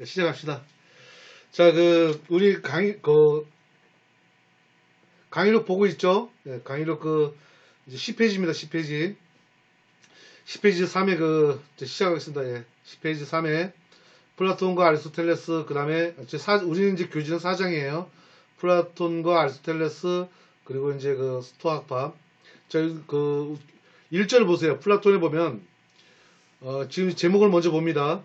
시작합시다. 자, 우리 강의록 보고 있죠? 네, 강의록 이제 10페이지입니다. 10페이지. 10페이지 3에 시작하겠습니다. 예. 10페이지 3에 플라톤과 아리스토텔레스, 그 다음에, 우리는 이제 교재는 4장이에요. 플라톤과 아리스토텔레스, 그리고 이제 스토아파. 자, 1절 보세요. 플라톤에 보면, 지금 제목을 먼저 봅니다.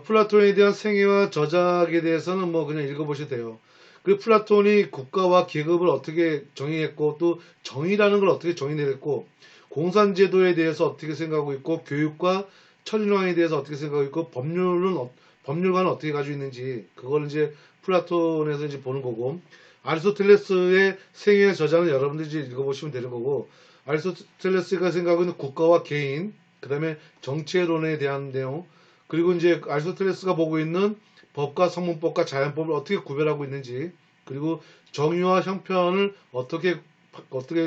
플라톤에 대한 생애와 저작에 대해서는 뭐 그냥 읽어보셔도 돼요. 그 플라톤이 국가와 계급을 어떻게 정의했고, 또 정의라는 걸 어떻게 정의했고, 공산제도에 대해서 어떻게 생각하고 있고, 교육과 천일왕에 대해서 어떻게 생각하고 있고, 법률관은 어떻게 가지고 있는지, 그걸 이제 플라톤에서 이제 보는 거고, 아리스토텔레스의 생애와 저작은 여러분들이 이제 읽어보시면 되는 거고, 아리스토텔레스가 생각하고 있는 국가와 개인, 그 다음에 정체론에 대한 내용, 그리고 이제 아리스토텔레스가 보고 있는 법과 성문법과 자연법을 어떻게 구별하고 있는지, 그리고 정의와 형편을 어떻게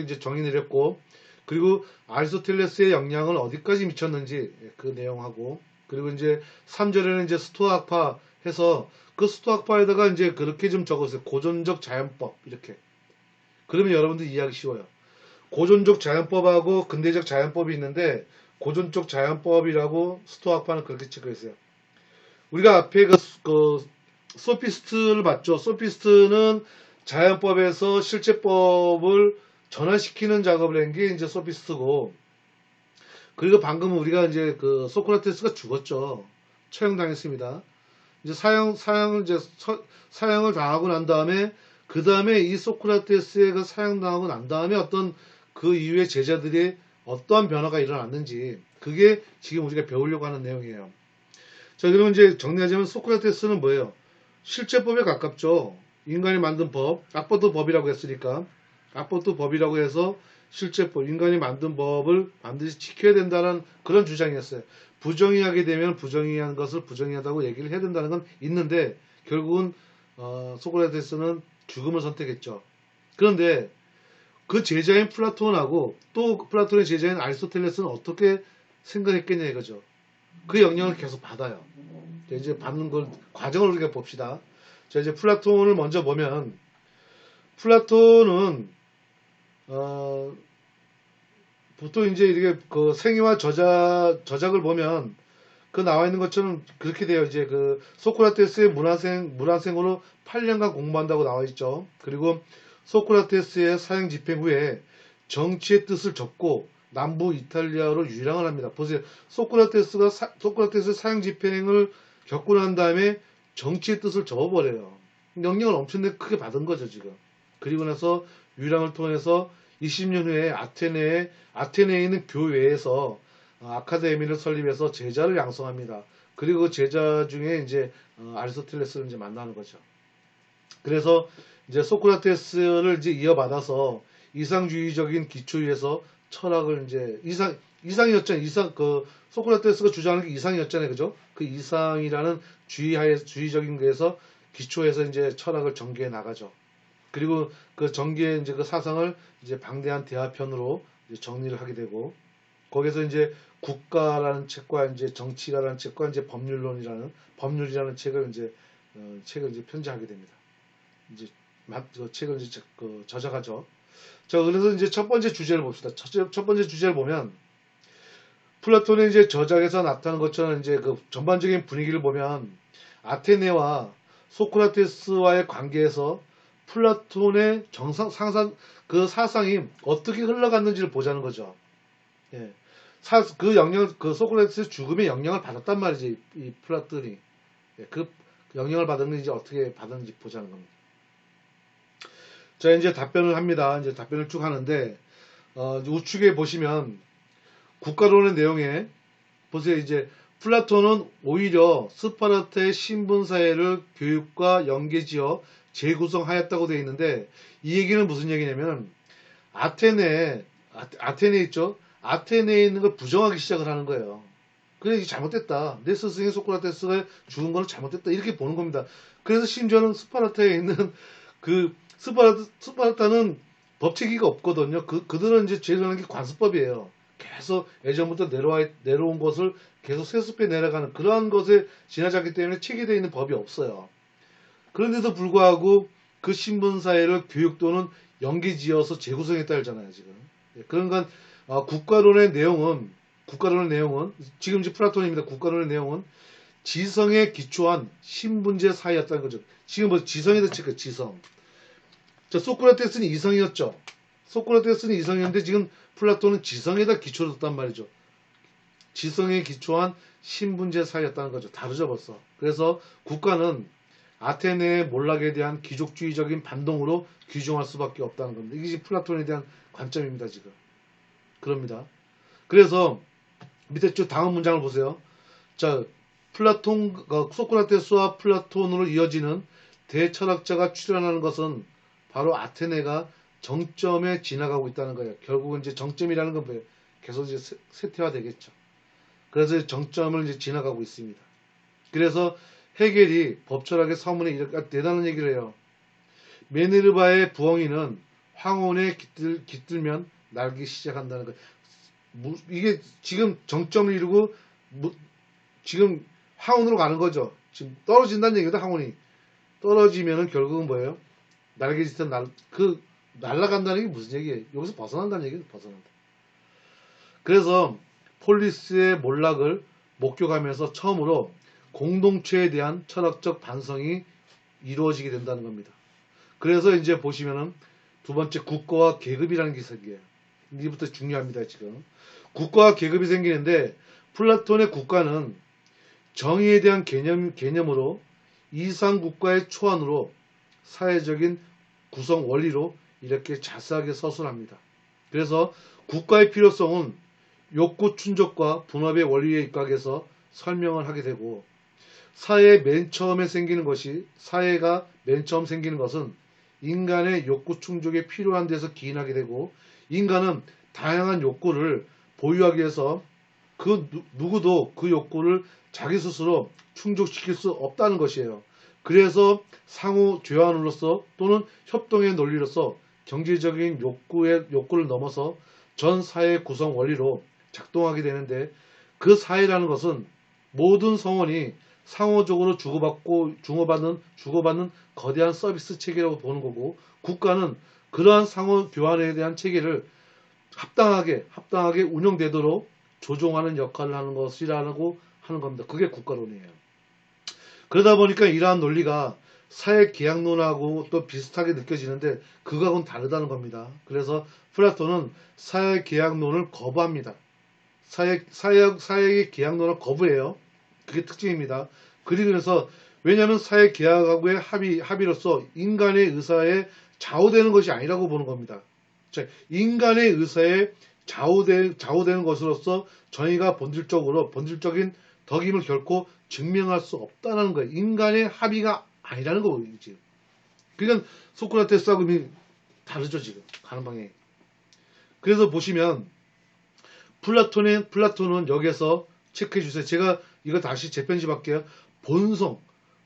이제 정의 내렸고, 그리고 아리스토텔레스의 영향을 어디까지 미쳤는지 그 내용하고, 그리고 이제 3절에는 이제 스토아파 해서 그 스토아파에다가 이제 그렇게 좀 적었어요. 고전적 자연법 이렇게. 그러면 여러분들 이해하기 쉬워요. 고전적 자연법하고 근대적 자연법이 있는데 고전적 자연법이라고 스토아파는 그렇게 찍혀 있어요. 우리가 앞에 소피스트를 봤죠. 소피스트는 자연법에서 실제법을 전환시키는 작업을 한 게 이제 소피스트고, 그리고 방금 우리가 이제 소크라테스가 죽었죠. 처형당했습니다. 이제 사형을 당하고 난 다음에, 그 다음에 이 소크라테스가 사형당하고 난 다음에 어떤 그 이후의 제자들이 어떠한 변화가 일어났는지, 그게 지금 우리가 배우려고 하는 내용이에요. 자, 그러면 이제 정리하자면 소크라테스는 뭐예요? 실제법에 가깝죠. 인간이 만든 법, 악법도 법이라고 했으니까, 악법도 법이라고 해서 실제법, 인간이 만든 법을 반드시 지켜야 된다는 그런 주장이었어요. 부정의하게 되면 부정의한 것을 부정의하다고 얘기를 해야 된다는 건 있는데, 결국은 소크라테스는 죽음을 선택했죠. 그런데 그 제자인 플라톤하고 또 플라톤의 제자인 아리스토텔레스는 어떻게 생각했겠냐 이거죠. 그 영향을 계속 받아요. 이제 받는 걸 과정을 우리가 봅시다. 자, 이제 플라톤을 먼저 보면, 플라톤은 보통 이제 이렇게 생애와 저작을 보면 나와 있는 것처럼 그렇게 돼요. 이제 소크라테스의 문화생으로 8년간 공부한다고 나와 있죠. 그리고 소크라테스의 사형 집행 후에 정치의 뜻을 접고 남부 이탈리아로 유랑을 합니다. 보세요. 소크라테스의 사형 집행을 겪고 난 다음에 정치의 뜻을 접어버려요. 영향을 엄청나게 크게 받은 거죠, 지금. 그리고 나서 유랑을 통해서 20년 후에 아테네에 있는 교회에서 아카데미를 설립해서 제자를 양성합니다. 그리고 그 제자 중에 이제 아리스토텔레스를 이제 만나는 거죠. 그래서 이제 소크라테스를 이제 이어받아서 이상주의적인 기초에서 철학을 이제 이상이었잖아요. 소크라테스가 주장하는 게 이상이었잖아요. 그죠? 그 이상이라는 주의적인 거에서 기초에서 이제 철학을 전개해 나가죠. 그리고 그 전개의 이제 그 사상을 이제 방대한 대화편으로 이제 정리를 하게 되고, 거기서 이제 국가라는 책과 이제 정치가라는 책과 이제 법률이라는 책을 이제 편지하게 됩니다. 이제 책을 이제 저작하죠. 자, 그래서 이제 첫 번째 주제를 봅시다. 첫 번째 주제를 보면, 플라톤의 이제 저작에서 나타나는 것처럼 이제 전반적인 분위기를 보면, 아테네와 소크라테스와의 관계에서 플라톤의 사상이 어떻게 흘러갔는지를 보자는 거죠. 예. 소크라테스의 죽음의 영향을 받았단 말이지, 이 플라톤이. 예, 그 영향을 받았는지 어떻게 받았는지 보자는 겁니다. 자, 이제 답변을 합니다. 이제 답변을 쭉 하는데, 우측에 보시면, 국가론의 내용에, 보세요. 이제, 플라톤은 오히려 스파르타의 신분사회를 교육과 연계지어 재구성하였다고 되어 있는데, 이 얘기는 무슨 얘기냐면, 아테네에 있죠? 아테네에 있는 걸 부정하기 시작을 하는 거예요. 그래, 이게 잘못됐다. 내 스승인 소크라테스가 죽은 거는 잘못됐다. 이렇게 보는 겁니다. 그래서 심지어는 스파르타에 있는 스파르타는 법체계가 없거든요. 그들은 이제 제일 하는 게 관습법이에요. 계속 예전부터 내려온 것을 계속 세습해 내려가는 그러한 것에 지나쳤기 때문에 체계되어 있는 법이 없어요. 그런데도 불구하고 그 신분사회를 교육도는 연기지어서 재구성했다 했잖아요, 지금. 그런 건 국가론의 내용은 지금 이제 플라톤입니다. 국가론의 내용은 지성에 기초한 신분제 사회였다는 거죠. 지금 뭐 지성에다 칠까 지성. 자, 소크라테스는 이성이었죠. 소크라테스는 이성이었는데 지금 플라톤은 지성에다 기초를 뒀단 말이죠. 지성에 기초한 신분제 사회였다는 거죠. 다르죠 벌써. 그래서 국가는 아테네의 몰락에 대한 귀족주의적인 반동으로 규정할 수밖에 없다는 겁니다. 이게 플라톤에 대한 관점입니다. 지금. 그럽니다. 그래서 밑에 쭉 다음 문장을 보세요. 자, 소크라테스와 플라톤으로 이어지는 대철학자가 출현하는 것은 바로 아테네가 정점에 지나가고 있다는 거예요. 결국은 이제 정점이라는 건 뭐예요? 계속 이제 쇠퇴화되겠죠. 그래서 정점을 이제 지나가고 있습니다. 그래서 헤겔이 법철학의 서문에 이렇게 대단한 얘기를 해요. 메네르바의 부엉이는 황혼에 깃들면 날기 시작한다는 거예요. 이게 지금 정점을 이루고 지금 황혼으로 가는 거죠. 지금 떨어진다는 얘기다. 황혼이 떨어지면은 결국은 뭐예요? 날개짓은 날아간다는 게 무슨 얘기예요? 여기서 벗어난다는 얘기예요. 벗어난다. 그래서 폴리스의 몰락을 목격하면서 처음으로 공동체에 대한 철학적 반성이 이루어지게 된다는 겁니다. 그래서 이제 보시면은 두 번째 국가와 계급이라는 게 생겨요. 이제부터 중요합니다. 지금 국가와 계급이 생기는데 플라톤의 국가는 정의에 대한 개념으로 이상국가의 초안으로 사회적인 구성 원리로 이렇게 자세하게 서술합니다. 그래서 국가의 필요성은 욕구 충족과 분업의 원리에 입각해서 설명을 하게 되고 사회가 맨 처음 생기는 것은 인간의 욕구 충족에 필요한 데서 기인하게 되고 인간은 다양한 욕구를 보유하기 위해서 누구도 그 욕구를 자기 스스로 충족시킬 수 없다는 것이에요. 그래서 상호 교환으로서 또는 협동의 논리로서 경제적인 욕구를 넘어서 전 사회 구성 원리로 작동하게 되는데 그 사회라는 것은 모든 성원이 상호적으로 주고받는 거대한 서비스 체계라고 보는 거고 국가는 그러한 상호 교환에 대한 체계를 합당하게 운영되도록 조종하는 역할을 하는 것이라고 하는 겁니다. 그게 국가론이에요. 그러다 보니까 이러한 논리가 사회계약론하고 또 비슷하게 느껴지는데 그거하고는 다르다는 겁니다. 그래서 플라톤은 사회계약론을 거부합니다. 사회의 계약론을 거부해요. 그게 특징입니다. 그래서 왜냐하면 사회계약하고의 합의로서 인간의 의사에 좌우되는 것이 아니라고 보는 겁니다. 인간의 의사에 좌우되는 것으로서 저희가 본질적인 덕임을 결코 증명할 수 없다는 거예요. 인간의 합의가 아니라는 거죠. 그러니까 소크라테스하고 다르죠. 지금 가는 방향이. 그래서 보시면 플라톤은 여기에서 체크해 주세요. 제가 이거 다시 재편집할게요.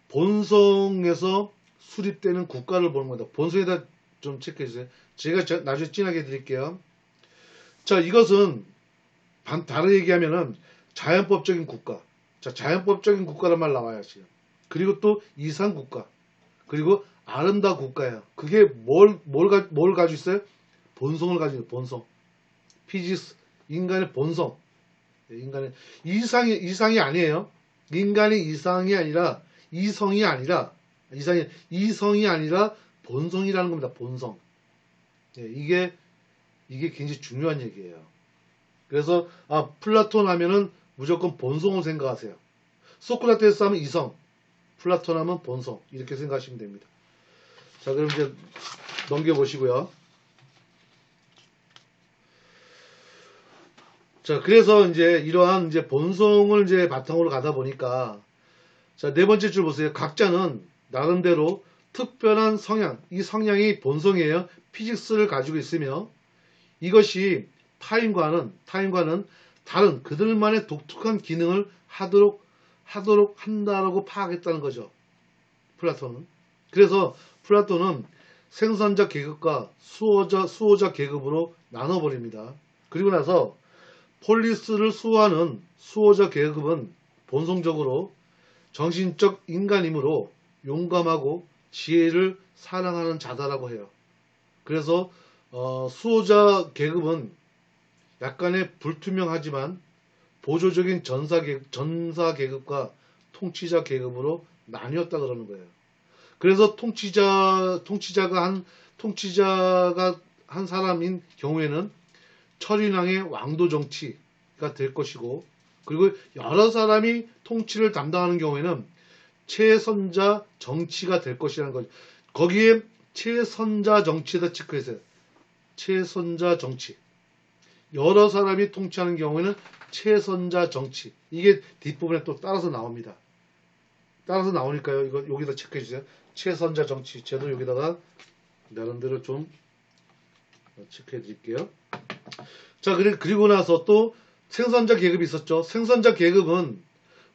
본성에서 수립되는 국가를 보는 겁니다. 본성에다 좀 체크해 주세요. 제가 나중에 진하게 해드릴게요. 자, 이것은 다르게 얘기하면은 자연법적인 국가. 자, 자연법적인 국가란 말 나와요, 지금. 그리고 또 이상국가. 그리고 아름다운 국가예요. 그게 뭘 가지고 있어요? 본성을 가지고 있어요, 본성. 피지스, 인간의 본성. 인간의 이상이 아니에요. 인간의 이성이 아니라 본성이라는 겁니다. 본성. 이게 굉장히 중요한 얘기예요. 그래서 플라톤 하면은 무조건 본성을 생각하세요. 소크라테스 하면 이성, 플라톤 하면 본성 이렇게 생각하시면 됩니다. 자, 그럼 이제 넘겨보시고요. 자, 그래서 이제 이러한 이제 본성을 이제 바탕으로 가다 보니까 자, 네 번째 줄 보세요. 각자는 나름대로 특별한 성향, 이 성향이 본성이에요. 피직스를 가지고 있으며 이것이 타인과는 다른 그들만의 독특한 기능을 하도록 한다라고 파악했다는 거죠. 플라톤은. 그래서 플라톤은 생산자 계급과 수호자 계급으로 나눠버립니다. 그리고 나서 폴리스를 수호하는 수호자 계급은 본성적으로 정신적 인간이므로 용감하고 지혜를 사랑하는 자다라고 해요. 그래서 수호자 계급은 약간의 불투명하지만 보조적인 전사 계급과 통치자 계급으로 나뉘었다 그러는 거예요. 그래서 통치자가 한 사람인 경우에는 철인왕의 왕도 정치가 될 것이고, 그리고 여러 사람이 통치를 담당하는 경우에는 최선자 정치가 될 것이라는 거죠. 거기에 최선자 정치에다 체크했어요. 최선자 정치. 여러 사람이 통치하는 경우에는 최선자 정치. 이게 뒷부분에 또 따라서 나옵니다. 따라서 나오니까요. 이거 여기다 체크해 주세요. 최선자 정치. 저도 여기다가 나름대로 좀 체크해 드릴게요. 자, 그리고 나서 또 생산자 계급이 있었죠. 생산자 계급은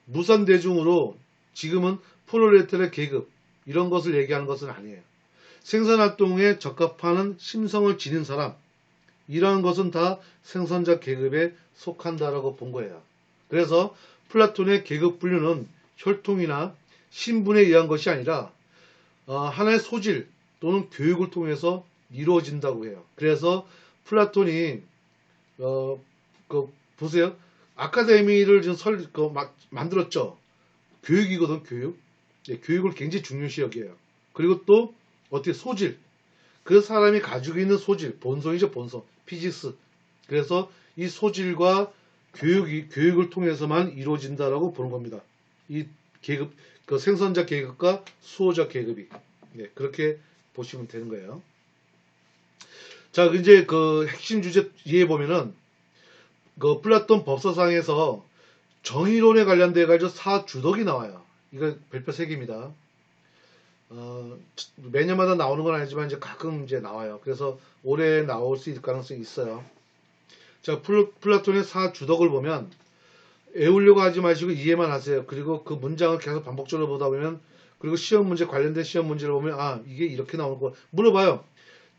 무산대중으로 지금은 프롤레타리아 계급 이런 것을 얘기하는 것은 아니에요. 생산활동에 적합하는 심성을 지닌 사람, 이러한 것은 다 생산자 계급에 속한다라고 본 거예요. 그래서 플라톤의 계급 분류는 혈통이나 신분에 의한 것이 아니라 하나의 소질 또는 교육을 통해서 이루어진다고 해요. 그래서 플라톤이 보세요. 아카데미를 지금 만들었죠. 교육이거든, 교육. 네, 교육을 굉장히 중요시 여겨요. 그리고 또 어떻게 소질, 그 사람이 가지고 있는 소질, 본성이죠, 본성, 피직스. 그래서 이 소질과 교육을 통해서만 이루어진다라고 보는 겁니다. 이 계급, 그 생산자 계급과 수호자 계급이. 네, 그렇게 보시면 되는 거예요. 자, 이제 그 핵심 주제 이해해 보면은 그 플라톤 법사상에서 정의론에 관련돼 가지고 사주덕이 나와요. 이거 별표 3개입니다. 매년마다 나오는 건 아니지만 이제 가끔 이제 나와요. 그래서 올해 나올 수 있을 가능성이 있어요. 자, 플라톤의 사주덕을 보면 외우려고 하지 마시고 이해만 하세요. 그리고 그 문장을 계속 반복적으로 보다 보면, 그리고 시험 문제, 관련된 시험 문제를 보면 이게 이렇게 나오는 거 물어봐요.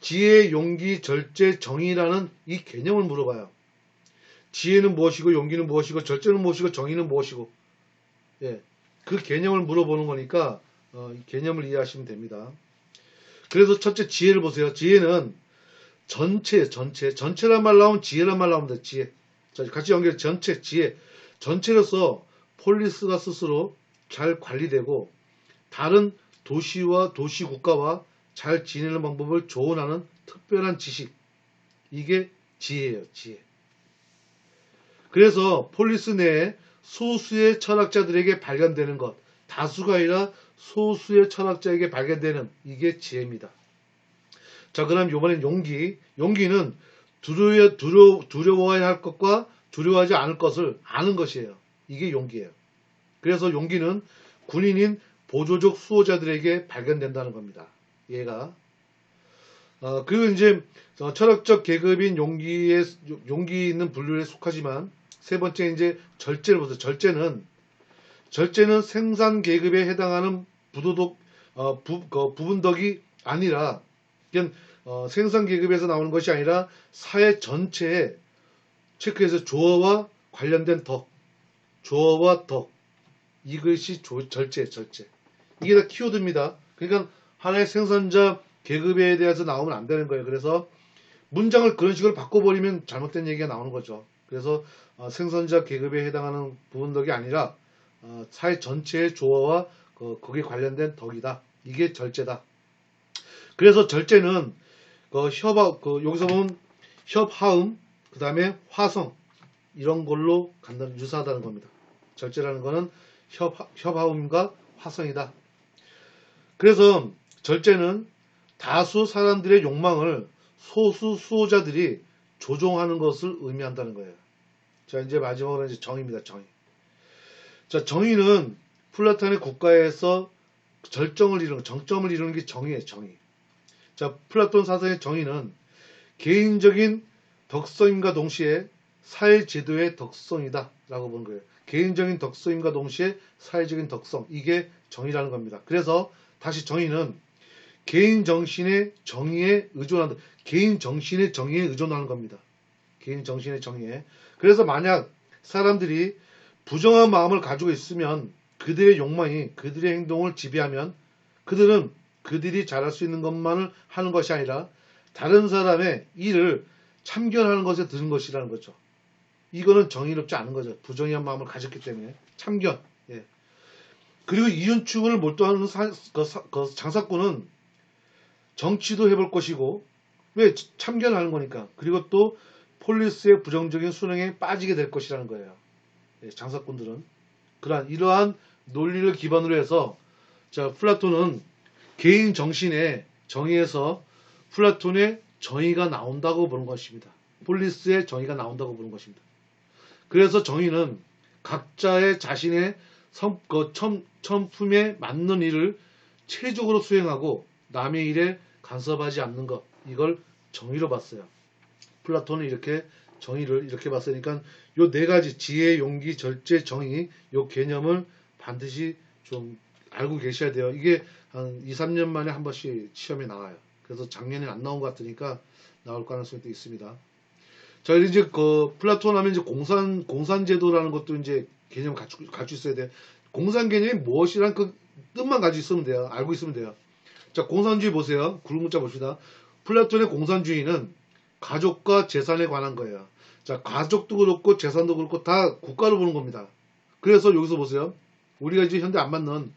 지혜, 용기, 절제, 정의라는 이 개념을 물어봐요. 지혜는 무엇이고, 용기는 무엇이고, 절제는 무엇이고, 정의는 무엇이고, 예, 그 개념을 물어보는 거니까 이 개념을 이해하시면 됩니다. 그래서 첫째 지혜를 보세요. 지혜는 전체란 말 나오면 지혜란 말 나오면 돼. 지혜. 자, 같이 연결. 지혜. 전체로서 폴리스가 스스로 잘 관리되고 다른 도시와 도시 국가와 잘 지내는 방법을 조언하는 특별한 지식. 이게 지혜예요. 지혜. 그래서 폴리스 내에 소수의 철학자들에게 발견되는 것, 다수가 아니라 소수의 철학자에게 발견되는 이게 지혜입니다. 자, 그럼 이번엔 용기. 용기는 두려워해야 할 것과 두려워하지 않을 것을 아는 것이에요. 이게 용기예요. 그래서 용기는 군인인 보조적 수호자들에게 발견된다는 겁니다. 얘가. 그리고 이제 철학적 계급인 용기 있는 분류에 속하지만, 세 번째 이제 절제를 보세요. 절제는 생산 계급에 해당하는 부분덕이 아니라, 그냥 생산 계급에서 나오는 것이 아니라 사회 전체에 체크해서 조어와 관련된 조어와 덕, 이것이 절제. 이게 다 키워드입니다. 그러니까 하나의 생산자 계급에 대해서 나오면 안 되는 거예요. 그래서 문장을 그런 식으로 바꿔버리면 잘못된 얘기가 나오는 거죠. 그래서 생산자 계급에 해당하는 부분덕이 아니라 사회 전체의 조어와 거기에 관련된 덕이다. 이게 절제다. 그래서 절제는 여기서 보면 협하음, 그 다음에 화성, 이런 걸로 유사하다는 겁니다. 절제라는 거는 협하음과 화성이다. 그래서 절제는 다수 사람들의 욕망을 소수 수호자들이 조종하는 것을 의미한다는 거예요. 자, 이제 마지막으로 이제 정의입니다. 정의. 자, 정의는 플라톤의 국가에서 정점을 이루는 게 정의예요. 정의. 자, 플라톤 사상의 정의는 개인적인 덕성임과 동시에 사회제도의 덕성이다 라고 보는 거예요. 개인적인 덕성임과 동시에 사회적인 덕성, 이게 정의라는 겁니다. 그래서 다시 정의는 개인 정신의 정의에 의존한다. 개인 정신의 정의에 의존하는 겁니다. 개인 정신의 정의에. 그래서 만약 사람들이 부정한 마음을 가지고 있으면 그들의 욕망이 그들의 행동을 지배하면 그들은 그들이 잘할 수 있는 것만을 하는 것이 아니라 다른 사람의 일을 참견하는 것에 드는 것이라는 거죠. 이거는 정의롭지 않은 거죠. 부정한 마음을 가졌기 때문에. 참견. 예. 그리고 이윤축을 몰두하는 그 장사꾼은 정치도 해볼 것이고, 왜 참견하는 거니까. 그리고 또 폴리스의 부정적인 수능에 빠지게 될 것이라는 거예요. 예, 장사꾼들은. 이러한 논리를 기반으로 해서, 자, 플라톤은 개인 정신의 정의에서 플라톤의 정의가 나온다고 보는 것입니다. 폴리스의 정의가 나온다고 보는 것입니다. 그래서 정의는 각자의 자신의 천품에 맞는 일을 체적으로 수행하고 남의 일에 간섭하지 않는 것, 이걸 정의로 봤어요. 플라톤은 이렇게 정의를 이렇게 봤으니까 요 네 가지 지혜, 용기, 절제, 정의 요 개념을 반드시 좀 알고 계셔야 돼요. 이게 한 2, 3년 만에 한 번씩 시험에 나와요. 그래서 작년에 안 나온 것 같으니까 나올 가능성이 또 있습니다. 자, 이제 그 플라톤 하면 이제 공산제도라는 것도 이제 개념 갖추고 있어야 돼요. 공산 개념이 무엇이란 그 뜻만 가지고 있으면 돼요. 알고 있으면 돼요. 자, 공산주의 보세요. 구름문자 봅시다. 플라톤의 공산주의는 가족과 재산에 관한 거예요. 자, 가족도 그렇고 재산도 그렇고 다 국가로 보는 겁니다. 그래서 여기서 보세요. 우리가 이제 현대 안 맞는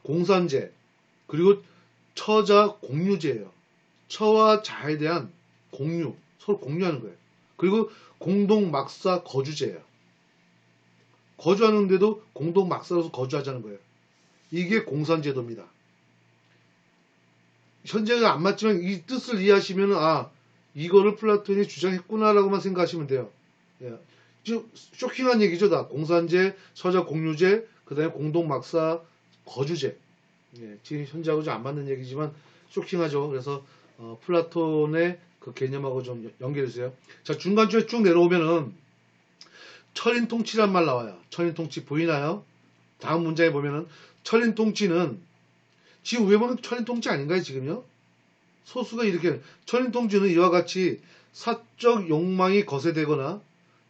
공산제, 그리고 처자 공유제예요. 처와 자에 대한 공유, 서로 공유하는 거예요. 그리고 공동 막사 거주제예요. 거주하는데도 공동 막사로서 거주하자는 거예요. 이게 공산제도입니다. 현재는 안 맞지만 이 뜻을 이해하시면 이거를 플라톤이 주장했구나라고만 생각하시면 돼요. 예. 쇼킹한 얘기죠. 다 공산제, 서자 공유제, 그 다음에 공동 막사 거주제. 예. 지금 현재하고 좀 안 맞는 얘기지만 쇼킹하죠. 그래서 플라톤의 그 개념하고 좀 연결해주세요. 자, 중간쯤에 쭉 내려오면은 철인통치란 말 나와요. 철인통치 보이나요? 다음 문장에 보면은 철인통치는 지금 왜 보면 철인통치 아닌가요? 지금요? 소수가 이렇게 철인통치는 이와 같이 사적 욕망이 거세되거나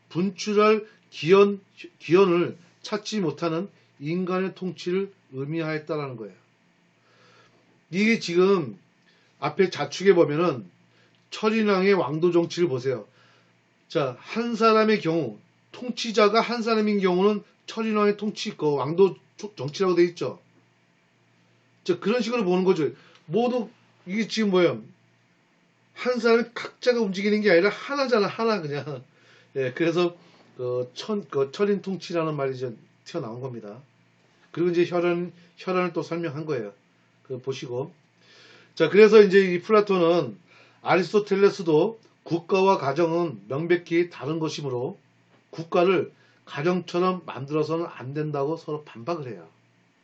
분출할 기원을 찾지 못하는 인간의 통치를 의미하였다라는 거예요. 이게 지금 앞에 자축에 보면은 철인왕의 왕도 정치를 보세요. 자, 한 사람의 경우 통치자가 한 사람인 경우는 철인왕의 통치, 그 왕도 정치라고 되어 있죠. 자, 그런 식으로 보는 거죠. 모두 이게 지금 뭐예요? 한 사람이 각자가 움직이는 게 아니라 하나잖아, 하나 그냥. 예, 그래서 철인 통치라는 말이 이제 튀어나온 겁니다. 그리고 이제 혈안을 또 설명한 거예요. 보시고. 자, 그래서 이제 이 플라톤은 아리스토텔레스도 국가와 가정은 명백히 다른 것이므로 국가를 가정처럼 만들어서는 안 된다고 서로 반박을 해요.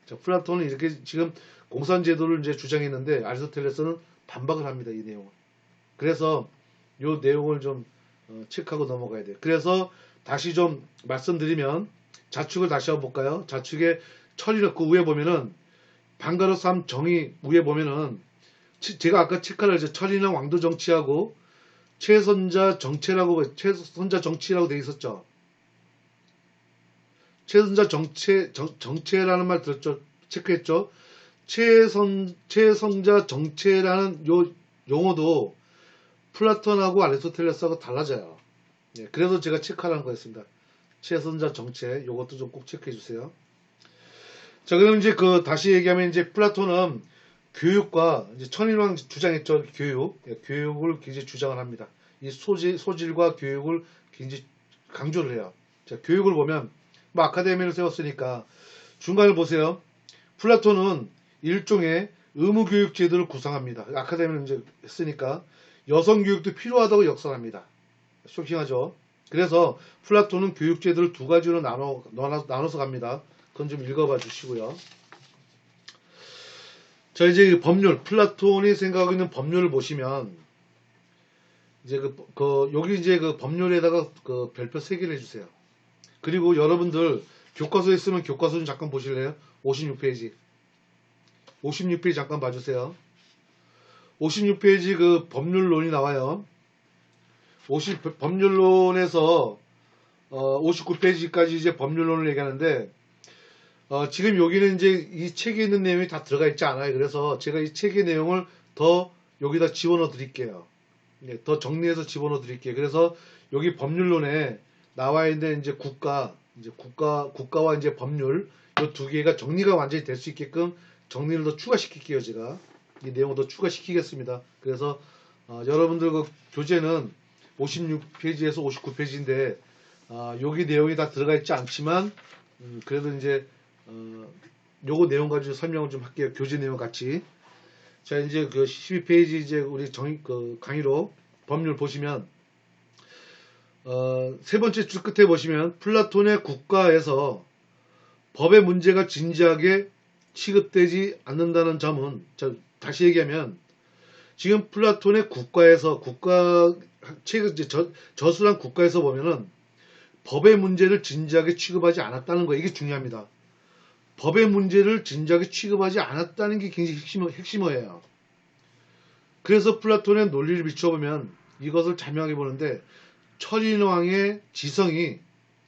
자, 플라톤은 이렇게 지금 공산제도를 이제 주장했는데 아리스토텔레스는 반박을 합니다. 이 내용을. 그래서 이 내용을 좀 체크하고 넘어가야 돼요. 그래서 다시 좀 말씀드리면 자축을 다시 한번 볼까요? 자축에 철이를 그 위에 보면은 방가로 삼 정의 위에 보면은 제가 아까 체크를 했죠. 철이는 왕도 정치하고 최선자 정체라고 최선자 정치라고 되어 있었죠. 최선자 정체라는 말 들었죠. 체크했죠. 최선자 정체라는 요 용어도 플라톤하고 아리스토텔레스하고 달라져요. 예, 그래서 제가 체크하라는 거였습니다. 최선자 정체, 요것도 좀 꼭 체크해 주세요. 자, 그럼 이제 다시 얘기하면 이제 플라톤은 교육과 이제 천일왕 주장했죠. 교육. 예, 교육을 굉장히 주장을 합니다. 이 소질과 교육을 굉장히 강조를 해요. 자, 교육을 보면 뭐 아카데미를 세웠으니까 중간을 보세요. 플라톤은 일종의 의무교육 제도를 구상합니다. 아카데미를 이제 했으니까 여성 교육도 필요하다고 역설합니다. 쇼킹하죠. 그래서 플라톤은 교육 제도를 두 가지로 나눠서 갑니다. 그건 좀 읽어봐 주시고요. 자, 이제 법률, 플라톤이 생각하고 있는 법률을 보시면 이제 여기 이제 법률에다가 별표 3개를 해주세요. 그리고 여러분들 교과서에 있으면 교과서 좀 잠깐 보실래요? 56페이지. 56페이지 잠깐 봐주세요. 56페이지 법률론이 나와요. 법률론에서 59페이지까지 이제 법률론을 얘기하는데, 지금 여기는 이제 이 책에 있는 내용이 다 들어가 있지 않아요. 그래서 제가 이 책의 내용을 더 여기다 집어넣어 드릴게요. 네, 더 정리해서 집어넣어 드릴게요. 그래서 여기 법률론에 나와 있는 이제 국가와 이제 법률, 이 두 개가 정리가 완전히 될 수 있게끔 정리를 더 추가시킬게요. 제가 이 내용을 더 추가시키겠습니다. 그래서 여러분들 그 교재는 56페이지에서 59페이지인데 여기 내용이 다 들어가 있지 않지만 그래도 이제 요거 내용 가지고 설명을 좀 할게요. 교재 내용 같이. 자, 이제 그 12페이지 이제 우리 그 강의로 법률 보시면 세 번째 줄 끝에 보시면 플라톤의 국가에서 법의 문제가 진지하게 취급되지 않는다는 점은, 자, 다시 얘기하면 지금 플라톤의 국가에서 저술한 국가에서 보면은 법의 문제를 진지하게 취급하지 않았다는 거, 이게 중요합니다. 법의 문제를 진지하게 취급하지 않았다는 게 굉장히 핵심어예요. 그래서 플라톤의 논리를 비춰보면 이것을 자명하게 보는데, 철인왕의 지성이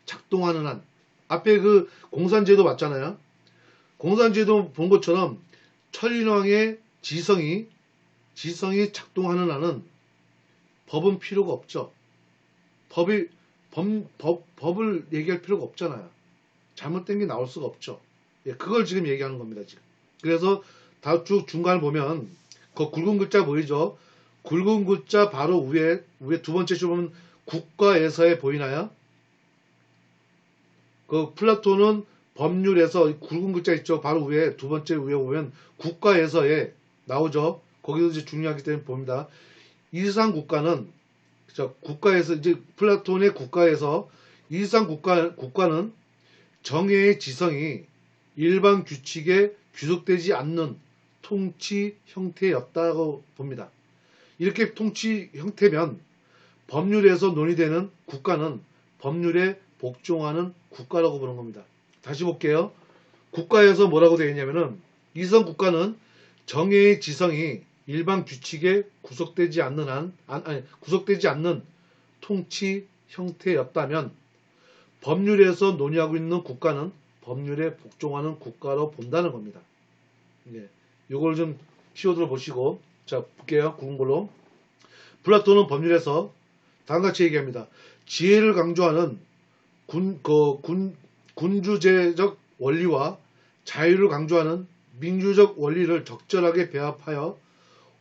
작동하는 한, 앞에 그 공산제도 맞잖아요. 공산제도 본 것처럼 철인왕의 지성이 작동하는 한은 법은 필요가 없죠. 법을 얘기할 필요가 없잖아요. 잘못된 게 나올 수가 없죠. 예, 그걸 지금 얘기하는 겁니다, 지금. 그래서 다음 쭉 중간을 보면 그 굵은 글자 보이죠? 굵은 글자 바로 위에 두 번째 줄 보면 국가에서에 보이나요? 그 플라톤은 법률에서 굵은 글자 있죠? 바로 위에 두 번째 위에 보면 국가에서에 나오죠? 거기도 이제 중요하기 때문에 봅니다. 이상 국가는 국가에서 이제 플라톤의 국가에서 이상 국가는 정예의 지성이 일반 규칙에 귀속되지 않는 통치 형태였다고 봅니다. 이렇게 통치 형태면 법률에서 논의되는 국가는 법률에 복종하는 국가라고 보는 겁니다. 다시 볼게요. 국가에서 뭐라고 되어 있냐면은 이성 국가는 정예의 지성이 일반 규칙에 구속되지 않는 통치 형태였다면 법률에서 논의하고 있는 국가는 법률에 복종하는 국가로 본다는 겁니다. 예, 이걸 좀 키워드로 보시고, 자, 볼게요. 굵은 걸로. 플라톤은 법률에서 다음과 같이 얘기합니다. 지혜를 강조하는 군주제적 원리와 자유를 강조하는 민주적 원리를 적절하게 배합하여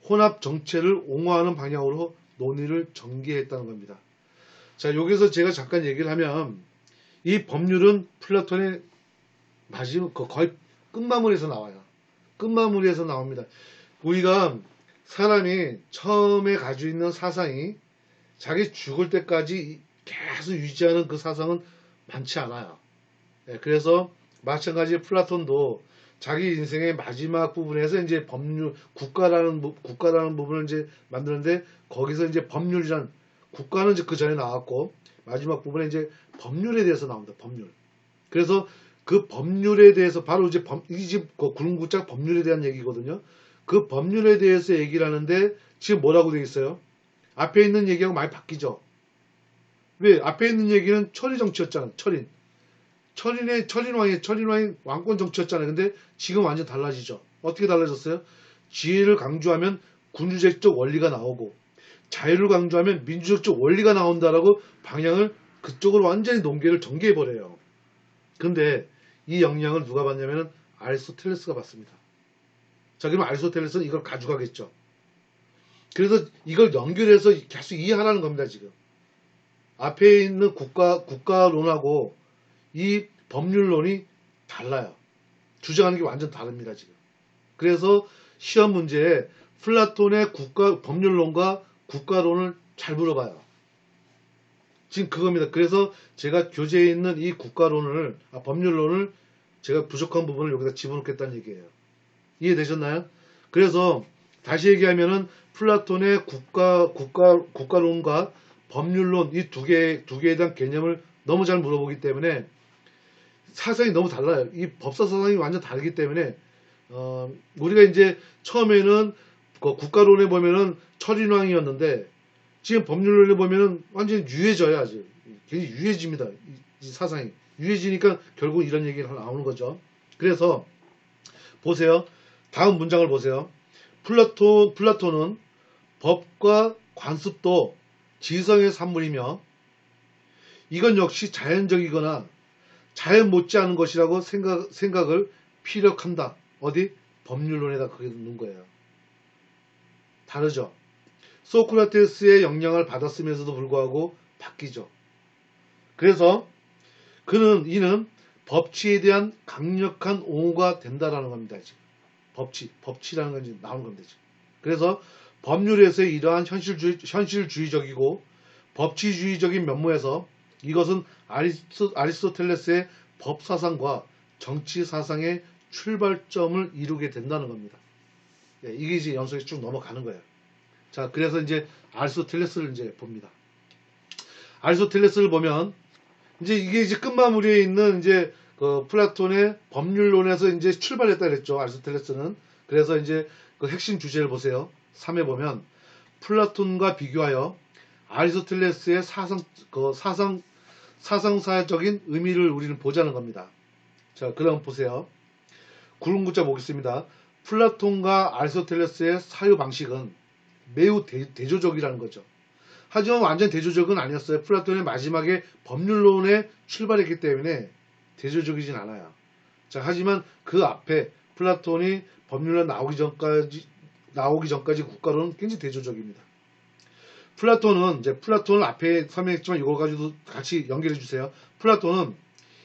혼합 정체를 옹호하는 방향으로 논의를 전개했다는 겁니다. 자, 여기서 제가 잠깐 얘기를 하면 이 법률은 플라톤의 마지막 거의 끝마무리에서 나와요. 끝마무리에서 나옵니다. 우리가 사람이 처음에 가지고 있는 사상이 자기 죽을 때까지 계속 유지하는 그 사상은 많지 않아요. 네, 그래서 마찬가지 플라톤도 자기 인생의 마지막 부분에서 이제 국가라는 부분을 이제 만드는데, 거기서 이제 법률이란, 국가는 이제 그 전에 나왔고, 마지막 부분에 이제 법률에 대해서 나옵니다. 법률. 그래서 그 법률에 대해서 바로 이제 굵은 글자 법률에 대한 얘기거든요. 그 법률에 대해서 얘기를 하는데 지금 뭐라고 되어 있어요? 앞에 있는 얘기하고 많이 바뀌죠. 왜? 앞에 있는 얘기는 철이 정치였잖아. 철인왕이 왕권 정치였잖아요. 근데 지금 완전 달라지죠. 어떻게 달라졌어요? 지혜를 강조하면 군주제적 원리가 나오고, 자유를 강조하면 민주적 원리가 나온다라고 방향을 그쪽으로 완전히 논개를 전개해버려요. 근데 이 영향을 누가 받냐면 아리스토텔레스가 받습니다. 자, 그러면 아리스토텔레스는 이걸 가져가겠죠. 그래서 이걸 연결해서 계속 이해하라는 겁니다, 지금. 앞에 있는 국가론하고 이 법률론이 달라요. 주장하는 게 완전 다릅니다, 지금. 그래서 시험 문제에 플라톤의 법률론과 국가론을 잘 물어봐요. 지금 그겁니다. 그래서 제가 교재에 있는 이 법률론을 제가 부족한 부분을 여기다 집어넣겠다는 얘기예요. 이해되셨나요? 그래서 다시 얘기하면은 플라톤의 국가론과 법률론 이 두 개에 대한 개념을 너무 잘 물어보기 때문에 사상이 너무 달라요. 이 법사 사상이 완전 다르기 때문에 우리가 이제 처음에는 국가론에 보면은 철인왕이었는데 지금 법률론에 보면은 완전히 유해져요. 아주 굉장히 유해집니다. 이 사상이 유해지니까 결국 이런 얘기가 나오는 거죠. 그래서 보세요. 다음 문장을 보세요. 플라톤은 법과 관습도 지성의 산물이며 이건 역시 자연적이거나 자연 못지않은 것이라고 생각을 피력한다. 어디? 법률론에다 그게 넣는 거예요. 다르죠. 소크라테스의 영향을 받았으면서도 불구하고 바뀌죠. 그래서 이는 법치에 대한 강력한 옹호가 된다라는 겁니다. 지금. 법치라는 건 이제 나오는 겁니다. 지금. 그래서 법률에서의 이러한 현실주의적이고 법치주의적인 면모에서 이것은 아리스토텔레스의 법사상과 정치사상의 출발점을 이루게 된다는 겁니다. 이게 이제 연속에 쭉 넘어가는 거예요. 자, 그래서 이제 아리스토텔레스를 이제 봅니다. 아리스토텔레스를 보면 이게 이제 끝마무리에 있는 이제 그 플라톤의 법률론에서 이제 출발했다 그랬죠. 아리스토텔레스는. 그래서 이제 그 핵심 주제를 보세요. 3에 보면 플라톤과 비교하여 아리스토텔레스의 사상사적인 의미를 우리는 보자는 겁니다. 자, 그럼 보세요. 굵은 글자 보겠습니다. 플라톤과 아리스토텔레스의 사유 방식은 매우 대조적이라는 거죠. 하지만 완전 대조적은 아니었어요. 플라톤의 마지막에 법률론에 출발했기 때문에 대조적이진 않아요. 자, 하지만 그 앞에 플라톤이 법률론 나오기 전까지 국가론은 굉장히 대조적입니다. 플라톤을 앞에 설명했지만 이걸 가지고 같이 연결해 주세요. 플라톤은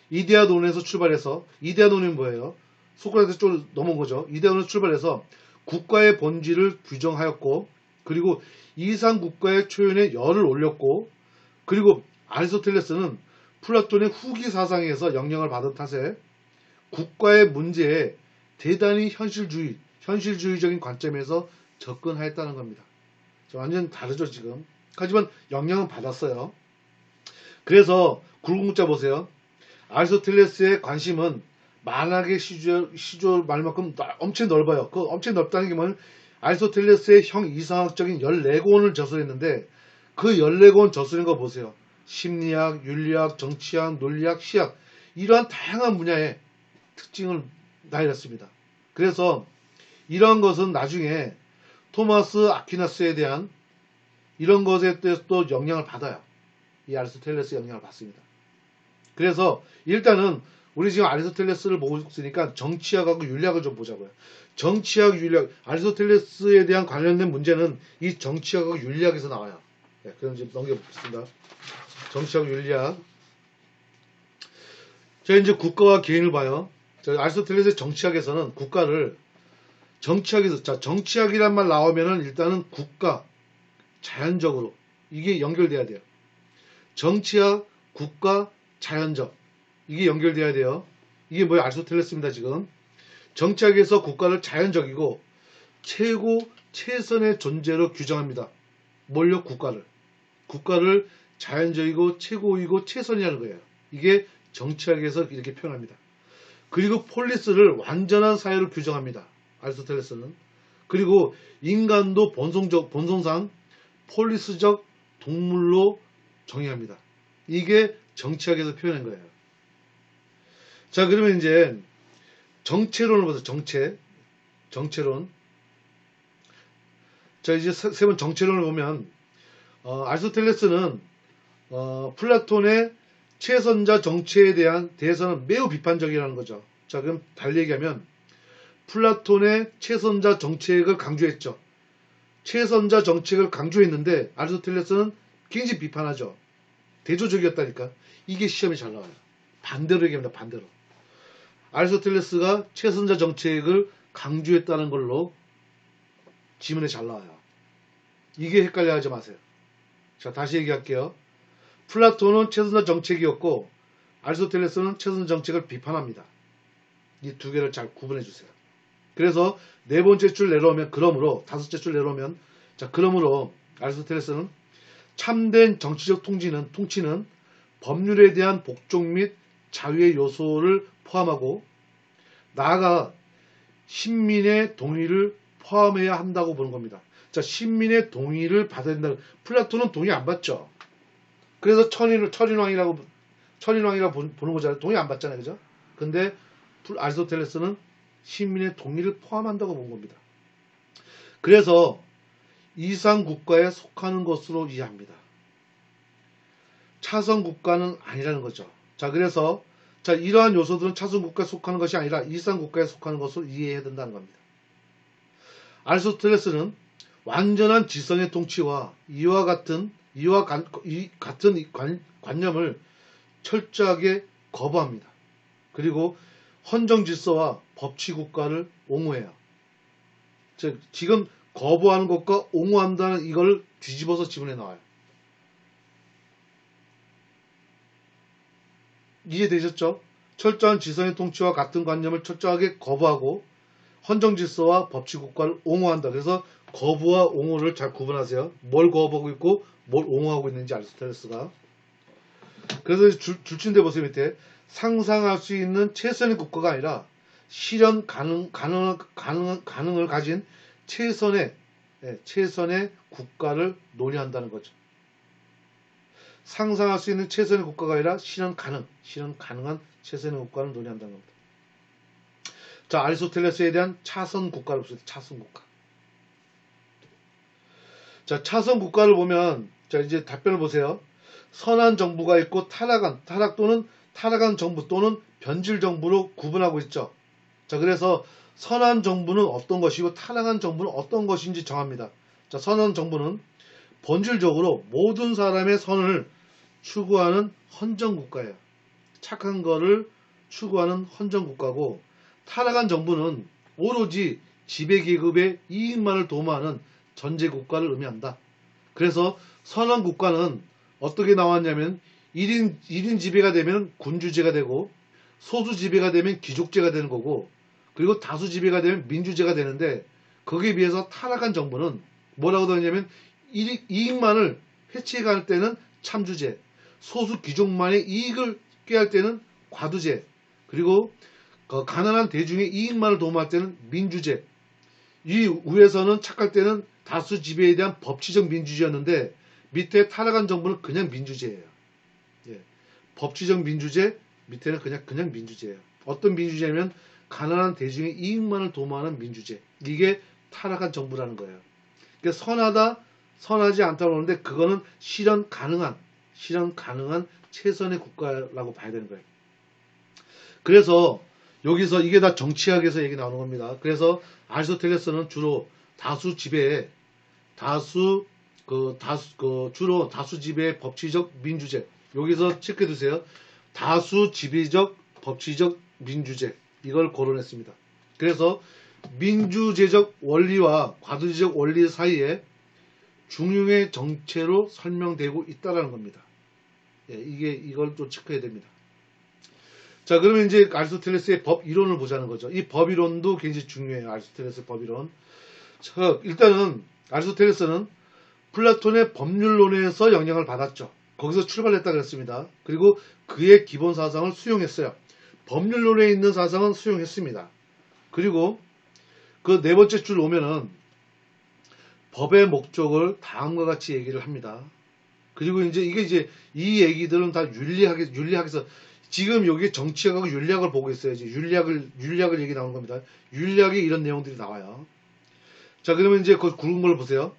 이데아론에서 출발해서, 이데아론이 뭐예요? 소크라테스 쪽으로 넘어온 거죠. 이데아론에서 출발해서 국가의 본질을 규정하였고, 그리고 이상 국가의 초연에 열을 올렸고, 그리고 아리스토텔레스는 플라톤의 후기 사상에서 영향을 받은 탓에 국가의 문제에 대단히 현실주의적인 관점에서 접근하였다는 겁니다. 완전 다르죠, 지금. 하지만 영향은 받았어요. 그래서 굵은 문자 보세요. 아리스토텔레스의 관심은 만학의 시조 말만큼 엄청 넓어요. 그 엄청 넓다는 게 뭐냐면 아리스토텔레스의 형 이상학적인 14권을 저술했는데 그 14권 저술한 거 보세요. 심리학, 윤리학, 정치학, 논리학, 시학 이러한 다양한 분야의 특징을 나열했습니다. 그래서 이러한 것은 나중에 토마스 아퀴나스에 대한 이런 것에 대해서 또 영향을 받아요. 이 아리스토텔레스 영향을 받습니다. 그래서 일단은 우리 지금 아리스토텔레스를 보고 있으니까 정치학하고 윤리학을 좀 보자고요. 정치학, 윤리학, 아리스토텔레스에 대한 관련된 문제는 이 정치학하고 윤리학에서 나와요. 네, 그럼 이제 넘겨보겠습니다. 정치학, 윤리학. 자, 이제 국가와 개인을 봐요. 아리스토텔레스의 정치학에서는 국가를 정치학이란 말 나오면은 일단은 국가, 자연적으로 이게 연결돼야 돼요. 정치학, 국가, 자연적 이게 연결돼야 돼요. 이게 뭐예요? 아리스토텔레스입니다. 지금 정치학에서 국가를 자연적이고 최선의 존재로 규정합니다. 뭘요? 국가를 자연적이고 최고이고 최선이라는 거예요. 이게 정치학에서 이렇게 표현합니다. 그리고 폴리스를 완전한 사회로 규정합니다. 아리스토텔레스는. 그리고 인간도 본성상 폴리스적 동물로 정의합니다. 이게 정치학에서 표현한 거예요. 자, 그러면 이제 정체론을 보세요. 정체론. 자, 이제 세 번 정체론을 보면 아리스토텔레스는 플라톤의 최선자 정체에 대해서는 매우 비판적이라는 거죠. 자, 그럼 달리 얘기하면 플라톤의 최선자 정책을 강조했죠. 최선자 정책을 강조했는데 아리스토텔레스는 굉장히 비판하죠. 대조적이었다니까. 이게 시험에 잘 나와요. 반대로 얘기합니다. 반대로. 아리스토텔레스가 최선자 정책을 강조했다는 걸로 지문에 잘 나와요. 이게 헷갈려 하지 마세요. 자, 다시 얘기할게요. 플라톤은 최선자 정책이었고 아리스토텔레스는 최선자 정책을 비판합니다. 이 두 개를 잘 구분해 주세요. 그래서 네 번째 줄 내려오면 다섯째 줄 내려오면 그러므로 아리스토텔레스는 참된 정치적 통치는 법률에 대한 복종 및 자유의 요소를 포함하고 나아가 신민의 동의를 포함해야 한다고 보는 겁니다. 자, 신민의 동의를 받아야 된다. 플라톤은 동의 안 받죠. 그래서 철인왕이라고 보는 거잖아요. 동의 안 받잖아요. 그죠? 근데 아리스토텔레스는 시민의 동의를 포함한다고 본 겁니다. 그래서 이상 국가에 속하는 것으로 이해합니다. 차선 국가는 아니라는 거죠. 자, 그래서 이러한 요소들은 차선 국가에 속하는 것이 아니라 이상 국가에 속하는 것으로 이해해야 된다는 겁니다. 아리스토텔레스는 완전한 지성의 통치와 이와 같은 관념을 철저하게 거부합니다. 그리고 헌정 질서와 법치 국가를 옹호해요. 즉 지금 거부하는 것과 옹호한다는 이걸 뒤집어서 지문에 나와요. 이해되셨죠? 철저한 지성의 통치와 같은 관념을 철저하게 거부하고 헌정 질서와 법치 국가를 옹호한다. 그래서 거부와 옹호를 잘 구분하세요. 뭘 거부하고 있고 뭘 옹호하고 있는지 아리스토텔레스가. 그래서 줄친데 보세요. 밑에 상상할 수 있는 최선의 국가가 아니라 실현 가능을 가진 최선의 국가를 논의한다는 거죠. 상상할 수 있는 최선의 국가가 아니라 실현 가능한 최선의 국가를 논의한다는 겁니다. 자, 아리스토텔레스에 대한 차선 국가를 보세요. 차선 국가. 자, 차선 국가를 보면, 자, 이제 답변을 보세요. 선한 정부가 있고 타락한 정부 또는 변질 정부로 구분하고 있죠. 자, 그래서 선한 정부는 어떤 것이고 타락한 정부는 어떤 것인지 정합니다. 자, 선한 정부는 본질적으로 모든 사람의 선을 추구하는 헌정 국가예요. 착한 거를 추구하는 헌정 국가고, 타락한 정부는 오로지 지배계급의 이익만을 도모하는 전제 국가를 의미한다. 그래서 선한 국가는 어떻게 나왔냐면 1인 지배가 되면 군주제가 되고, 소수 지배가 되면 귀족제가 되는 거고, 그리고 다수 지배가 되면 민주제가 되는데, 거기에 비해서 타락한 정부는 뭐라고 되냐면 이익만을 회치해갈 때는 참주제, 소수 귀족만의 이익을 꾀할 때는 과두제, 그리고 가난한 대중의 이익만을 도모할 때는 민주제. 이 위에서는 착할 때는 다수 지배에 대한 법치적 민주주의였는데, 밑에 타락한 정부는 그냥 민주제예요. 예. 법치적 민주제, 밑에는 그냥 민주제예요. 어떤 민주제냐면 가난한 대중의 이익만을 도모하는 민주제. 이게 타락한 정부라는 거예요. 그러니까 선하지 않다고 하는데, 그거는 실현 가능한 최선의 국가라고 봐야 되는 거예요. 그래서 여기서 이게 다 정치학에서 얘기 나오는 겁니다. 그래서 아리스토텔레스는 주로 다수 지배의 법치적 민주제. 여기서 체크해 두세요. 다수 지배적 법치적 민주제. 이걸 거론했습니다. 그래서 민주제적 원리와 과도제적 원리 사이에 중용의 정체로 설명되고 있다라는 겁니다. 예, 이걸 또 체크해야 됩니다. 자, 그러면 이제 아리스토텔레스의 법 이론을 보자는 거죠. 이 법 이론도 굉장히 중요해요. 아리스토텔레스 법 이론. 자, 일단은 아리스토텔레스는 플라톤의 법률론에서 영향을 받았죠. 거기서 출발했다 그랬습니다. 그리고 그의 기본 사상을 수용했어요. 법률론에 있는 사상은 수용했습니다. 그리고 그 네 번째 줄 오면은 법의 목적을 다음과 같이 얘기를 합니다. 그리고 이제 이 얘기들은 다 윤리학에서 지금 여기 정치학하고 윤리학을 보고 있어요. 이제 윤리학을 얘기 나오는 겁니다. 윤리학에 이런 내용들이 나와요. 자, 그러면 이제 그 굵은 걸 보세요.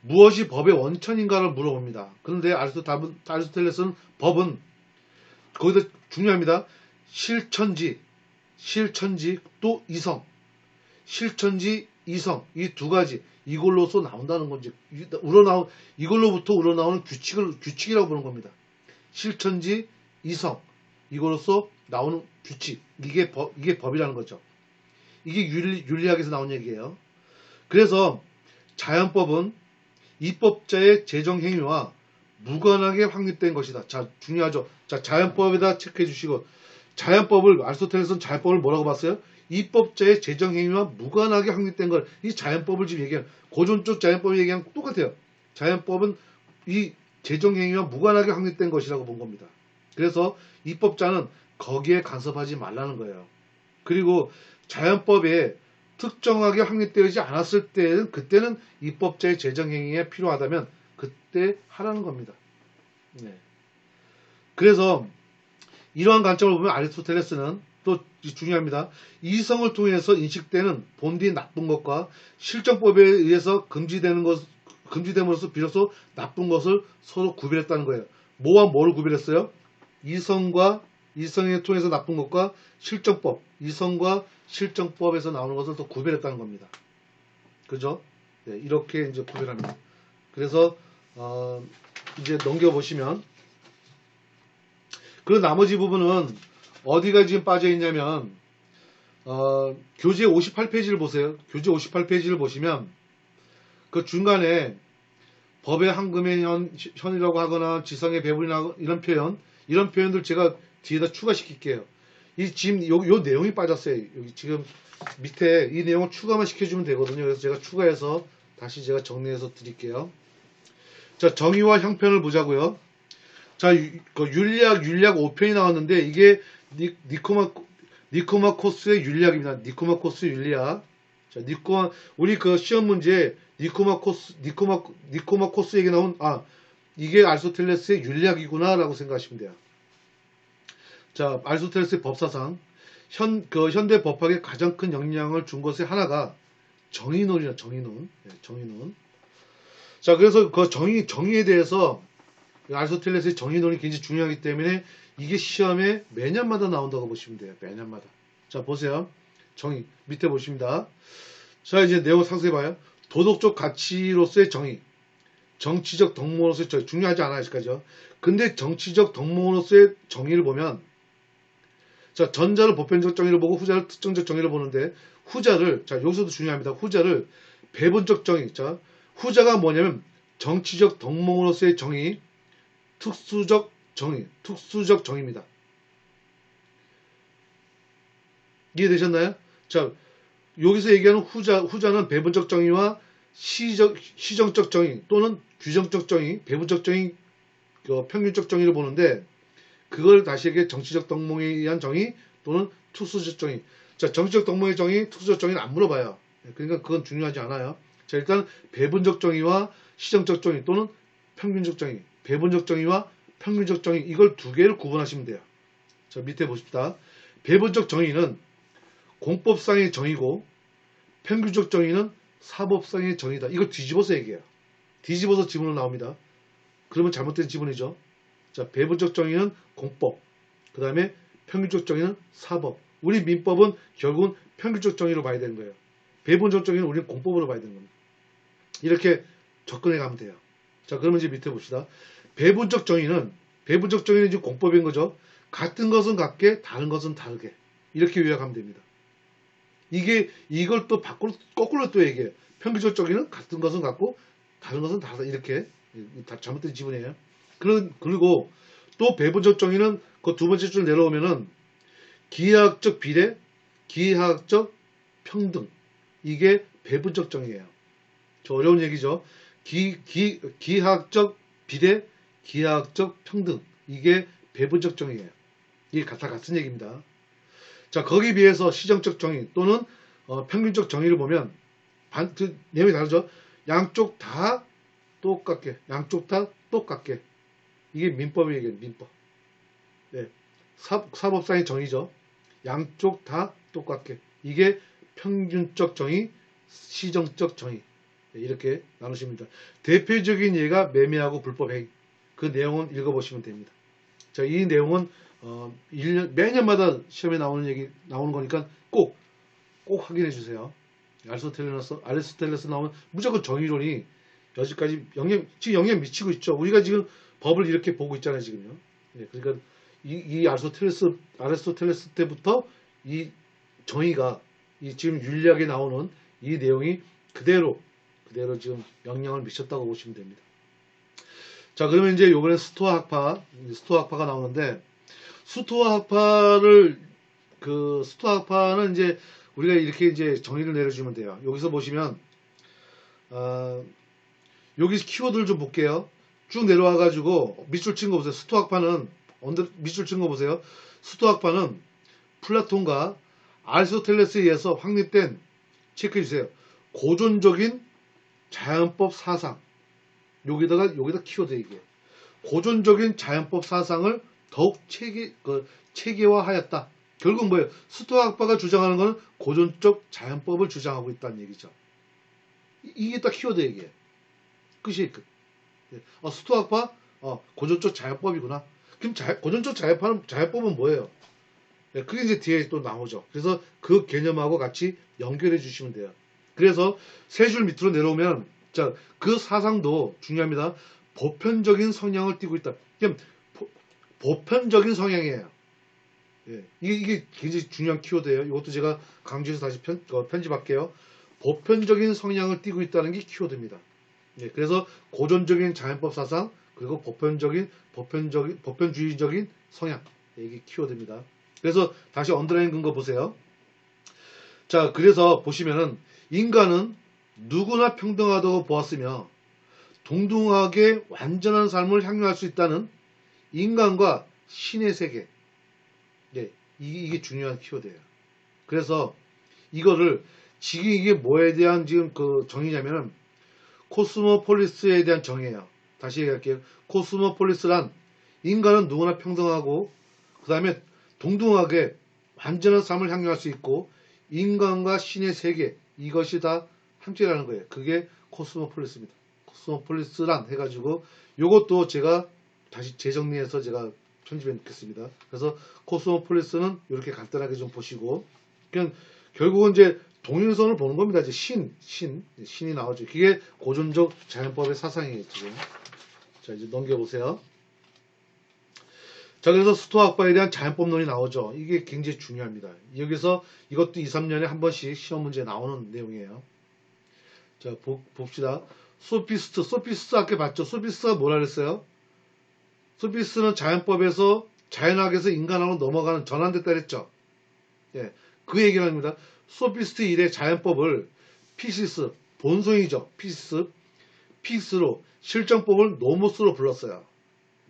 무엇이 법의 원천인가를 물어봅니다. 그런데 아리스토텔레스는 법은 거기다 중요합니다. 실천지 또 이성. 실천지, 이성 이 두 가지 이걸로서 나온다는 건지 이걸로부터 우러나오는 규칙이라고 보는 겁니다. 실천지, 이성 이걸로서 나오는 규칙 이게 법이라는 거죠. 이게 윤리학에서 나온 얘기예요. 그래서 자연법은 입법자의 재정 행위와 무관하게 확립된 것이다. 자, 중요하죠. 자, 자연법에다 체크해 주시고, 아리스토텔레스는 자연법을 뭐라고 봤어요? 입법자의 재정 행위와 무관하게 확립된 걸, 이 자연법을 지금 얘기하는, 고전적 자연법을 얘기하는 똑같아요. 자연법은 이 재정 행위와 무관하게 확립된 것이라고 본 겁니다. 그래서 입법자는 거기에 간섭하지 말라는 거예요. 그리고 자연법에 특정하게 확립되지 않았을 때는, 그때는 입법자의 재정 행위에 필요하다면 그때 하라는 겁니다. 네. 그래서 이러한 관점을 보면 아리스토텔레스는 또 중요합니다. 이성을 통해서 인식되는 본디 나쁜 것과 실정법에 의해서 금지됨으로써 비로소 나쁜 것을 서로 구별했다는 거예요. 뭐와 뭐를 구별했어요? 이성을 통해서 나쁜 것과 실정법, 이성과 실정법에서 나오는 것을 또 구별했다는 겁니다. 그죠? 네, 이렇게 이제 구별합니다. 그래서 이제 넘겨보시면 그 나머지 부분은 어디가 지금 빠져 있냐면 교재 58페이지를 보세요. 교재 58페이지를 보시면 그 중간에 법의 황금의 현이라고 하거나 지성의 배분이나 이런 표현들 제가 뒤에다 추가시킬게요. 지금 요 내용이 빠졌어요. 여기 지금 밑에 이 내용을 추가만 시켜주면 되거든요. 그래서 제가 추가해서 다시 제가 정리해서 드릴게요. 자, 정의와 형편을 보자고요. 자, 그 윤리학 5편이 나왔는데 이게 니코마코스의 윤리학입니다. 니코마코스의 윤리학. 자, 우리 그 시험 문제 니코마코스에게 나온 이게 아리스토텔레스의 윤리학이구나라고 생각하시면 돼요. 자, 아리스토텔레스의 법사상 현대 법학에 가장 큰 영향을 준 것의 하나가 정의론이야. 정의론. 네, 정의론. 자, 그래서 그 정의에 대해서 아리스토텔레스의 정의론이 굉장히 중요하기 때문에 이게 시험에 매년마다 나온다고 보시면 돼요. 매년마다. 자, 보세요. 정의 밑에 보십니다. 자, 이제 내용 상세히 봐요. 도덕적 가치로서의 정의, 정치적 덕목으로서의 정의, 중요하지 않아요, 여기까지요. 근데 정치적 덕목으로서의 정의를 보면, 자, 전자를 보편적 정의를 보고 후자를 특정적 정의를 보는데, 후자를, 자, 여기서도 중요합니다. 후자를 배분적 정의, 자, 후자가 뭐냐면 정치적 덕목으로서의 정의, 특수적 정의입니다. 이해되셨나요? 자, 여기서 얘기하는 후자는 배분적 정의와 시정적 정의 또는 규정적 정의, 배분적 정의, 평균적 정의를 보는데 그걸 다시 얘기해 정치적 덕목에 의한 정의 또는 특수적 정의. 자, 정치적 덕목의 정의, 특수적 정의는 안 물어봐요. 그러니까 그건 중요하지 않아요. 자, 일단 배분적 정의와 시정적 정의 또는 평균적 정의, 배분적 정의와 평균적 정의 이걸 두 개를 구분하시면 돼요. 자, 밑에 보십시다. 배분적 정의는 공법상의 정의고 평균적 정의는 사법상의 정의다. 이거 뒤집어서 얘기해요. 뒤집어서 지문으로 나옵니다. 그러면 잘못된 지문이죠. 자, 배분적 정의는 공법, 그 다음에 평균적 정의는 사법. 우리 민법은 결국은 평균적 정의로 봐야 되는 거예요. 배분적 정의는 우리는 공법으로 봐야 되는 겁니다. 이렇게 접근해 가면 돼요. 자, 그러면 이제 밑에 봅시다. 배분적 정의는 이제 공법인 거죠. 같은 것은 같게, 다른 것은 다르게. 이렇게 요약하면 됩니다. 이걸 또 거꾸로 또 얘기해요. 평균적 정의는 같은 것은 같고, 다른 것은 다르다. 이렇게. 다 잘못된 지문이에요. 그리고 또 배분적 정의는 그 두 번째 줄 내려오면은 기하학적 비례, 기하학적 평등. 이게 배분적 정의예요. 저 어려운 얘기죠. 기하학적 비례, 기하학적 평등. 이게 배분적 정의예요. 이게 다 같은 얘기입니다. 자, 거기에 비해서 시정적 정의 또는 평균적 정의를 보면 내용이 다르죠. 양쪽 다 똑같게, 이게 민법의 얘기예요. 민법. 네. 사법상의 정의죠. 양쪽 다 똑같게. 이게 평균적 정의, 시정적 정의. 네, 이렇게 나누시면 됩니다. 대표적인 예가 매매하고 불법 행위. 그 내용은 읽어보시면 됩니다. 자, 이 내용은 매년마다 시험에 나오는 거니까 꼭 확인해 주세요. 아리스토텔레스 나오면 무조건 정의론이 여기까지 지금 영향 미치고 있죠. 우리가 지금 법을 이렇게 보고 있잖아요, 지금요. 네, 그러니까 이 아리스토텔레스 때부터 이 정의가 지금 윤리학에 나오는 이 내용이 그대로 지금 영향을 미쳤다고 보시면 됩니다. 자, 그러면 이제 요번에 스토아 학파가 나오는데, 스토아 학파는 이제 우리가 이렇게 이제 정의를 내려주면 돼요. 여기서 보시면, 여기 키워드를 좀 볼게요. 쭉 내려와가지고, 밑줄 친 거 보세요. 스토아 학파는, 밑줄 친 거 보세요. 스토아 학파는 플라톤과 아리스토텔레스에 의해서 확립된, 체크해주세요. 고전적인 자연법 사상. 여기다 키워드 얘기해요. 고전적인 자연법 사상을 더욱 체계화하였다. 결국 뭐예요? 스토아학파가 주장하는 것은 고전적 자연법을 주장하고 있다는 얘기죠. 이게 딱 키워드 얘기예요. 끝이 끝. 스토아학파 고전적 자연법이구나. 그럼 고전적 자연법은 뭐예요? 그게 이제 뒤에 또 나오죠. 그래서 그 개념하고 같이 연결해 주시면 돼요. 그래서 세 줄 밑으로 내려오면 자, 그 사상도 중요합니다. 보편적인 성향을 띠고 있다. 그럼 보편적인 성향이에요. 예, 이게 굉장히 중요한 키워드예요. 이것도 제가 강조해서 다시 편집할게요. 보편적인 성향을 띠고 있다는 게 키워드입니다. 예, 그래서 고전적인 자연법 사상 그리고 보편주의적인 성향 이게 키워드입니다. 그래서 다시 언더라인 근거 보세요. 자, 그래서 보시면은 인간은 누구나 평등하다고 보았으며 동등하게 완전한 삶을 향유할 수 있다는 인간과 신의 세계. 네, 이게 중요한 키워드예요. 그래서 이거를 지금 이게 뭐에 대한 지금 그 정의냐면은 코스모폴리스에 대한 정의예요. 다시 얘기할게요. 코스모폴리스란 인간은 누구나 평등하고 그 다음에 동등하게 완전한 삶을 향유할 수 있고 인간과 신의 세계 이것이 다 함께라는 거예요. 그게 코스모폴리스입니다. 코스모폴리스란 해가지고 요것도 제가 다시 재정리해서 제가 편집해 놓겠습니다. 그래서 코스모폴리스는 이렇게 간단하게 좀 보시고 그냥 결국은 이제 동일선을 보는 겁니다. 이제 신이 나오죠. 그게 고전적 자연법의 사상이에요. 지금. 자, 이제 넘겨보세요. 자, 그래서 스토아학파에 대한 자연법론이 나오죠. 이게 굉장히 중요합니다. 여기서 이것도 2, 3년에 한 번씩 시험 문제에 나오는 내용이에요. 자, 봅시다. 소피스트 아까 봤죠? 소피스트가 뭐라 그랬어요? 소피스트는 자연법에서 자연학에서 인간학으로 넘어가는 전환됐다 그랬죠. 예, 그 얘기를 합니다. 소피스트 일의 자연법을 피시스, 본성이죠. 피시스로 실정법을 노모스로 불렀어요.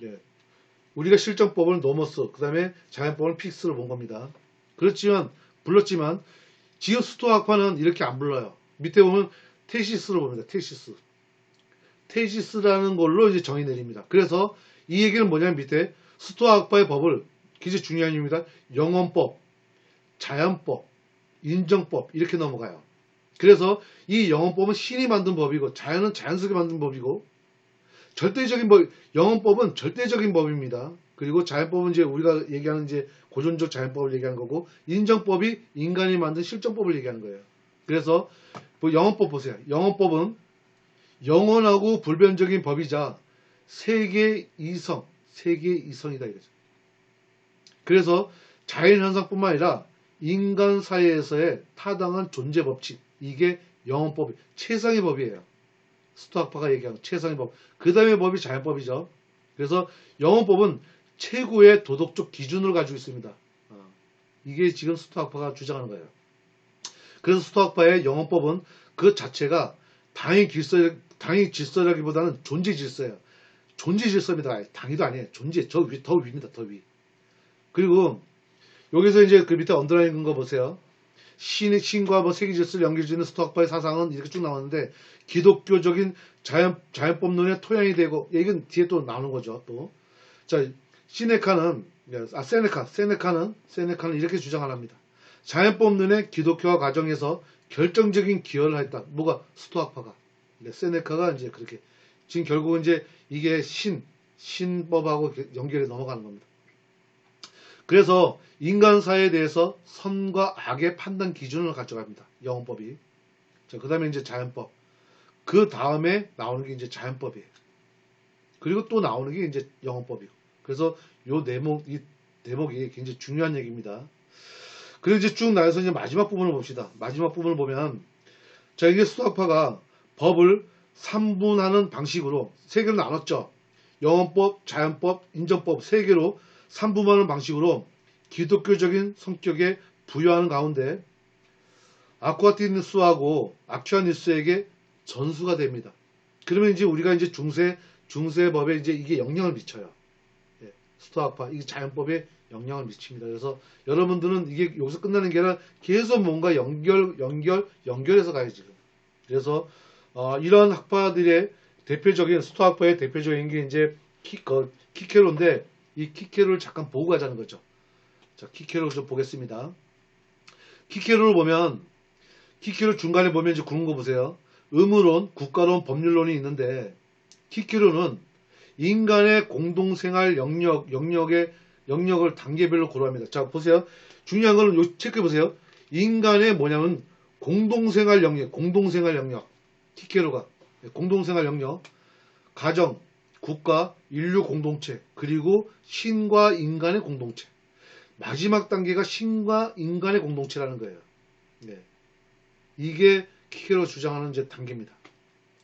예, 우리가 실정법을 노모스, 그 다음에 자연법을 피시스로 본 겁니다. 불렀지만 지금 스토아학파는 이렇게 안 불러요. 밑에 보면 테시스로 봅니다. 테시스라는 걸로 이제 정의 내립니다. 그래서 이 얘기는 뭐냐면 밑에 스토아학파의 법을 굉장히 중요한 이유입니다. 영원법, 자연법, 인정법 이렇게 넘어가요. 그래서 이 영원법은 신이 만든 법이고 자연은 자연스럽게 만든 법이고 영원법은 절대적인 법입니다. 그리고 자연법은 이제 우리가 얘기하는 이제 고전적 자연법을 얘기하는 거고 인정법이 인간이 만든 실정법을 얘기하는 거예요. 그래서 영원법 보세요. 영원법은 영원하고 불변적인 법이자 세계 이성이다 이거죠. 그래서 자연현상뿐만 아니라 인간 사회에서의 타당한 존재 법칙 이게 영원법 최상의 법이에요. 스토아학파가 얘기하는 최상의 법. 그 다음에 법이 자연법이죠. 그래서 영원법은 최고의 도덕적 기준을 가지고 있습니다. 이게 지금 스토아학파가 주장하는 거예요. 그래서 스토아학파의 영원법은 그 자체가 당위 질서라기보다는 존재 질서예요. 존재 질서입니다. 당위도 아니에요. 존재 더 위입니다. 더 위. 그리고 여기서 이제 그 밑에 언더라인 근거 보세요. 신과 뭐 세계 질서를 연결지는 스토아학파의 사상은 이렇게 쭉 나왔는데 기독교적인 자연법론의 토양이 되고 이건 뒤에 또 나오는 거죠. 또 자, 세네카는 이렇게 주장을 합니다. 자연법론의 기독교화 과정에서 결정적인 기여를 했다. 뭐가 스토아학파가. 세네카가 이제 그렇게 지금 결국은 이제 이게 신법하고 연결해 넘어가는 겁니다. 그래서 인간 사회에 대해서 선과 악의 판단 기준을 가져갑니다. 영원법이. 자, 그 다음에 이제 자연법. 그 다음에 나오는 게 이제 자연법이에요. 그리고 또 나오는 게 이제 영원법이고. 그래서 이 대목이 굉장히 중요한 얘기입니다. 그리고 이제 쭉 나가서 이제 마지막 부분을 봅시다. 마지막 부분을 보면, 자, 이게 스토아학파가 법을 3분하는 방식으로 세 개로 나눴죠. 영원법, 자연법, 인정법 세 개로 3분하는 방식으로 기독교적인 성격에 부여하는 가운데 아쿠아티누스하고 아큐아누스에게 전수가 됩니다. 그러면 이제 우리가 이제 중세법에 이제 이게 영향을 미쳐요. 예, 스토아학파, 이게 자연법에 영향을 미칩니다. 그래서 여러분들은 이게 여기서 끝나는 게 아니라 계속 뭔가 연결해서 가요, 지금. 그래서, 이런 학파들의 스토아학파의 대표적인 게 이제 키케로인데, 이 키케로를 잠깐 보고 가자는 거죠. 자, 키케로 좀 보겠습니다. 키케로를 보면, 키케로 중간에 보면 이제 그런 거 보세요. 의무론, 국가론, 법률론이 있는데, 키케로는 인간의 공동생활 영역을 단계별로 고려합니다. 자, 보세요. 중요한 거는 요 체크해 보세요. 인간의 뭐냐면 공동생활 영역. 키케로가 공동생활 영역, 가정, 국가, 인류 공동체, 그리고 신과 인간의 공동체. 마지막 단계가 신과 인간의 공동체라는 거예요. 네. 이게 키케로가 주장하는 이제 단계입니다.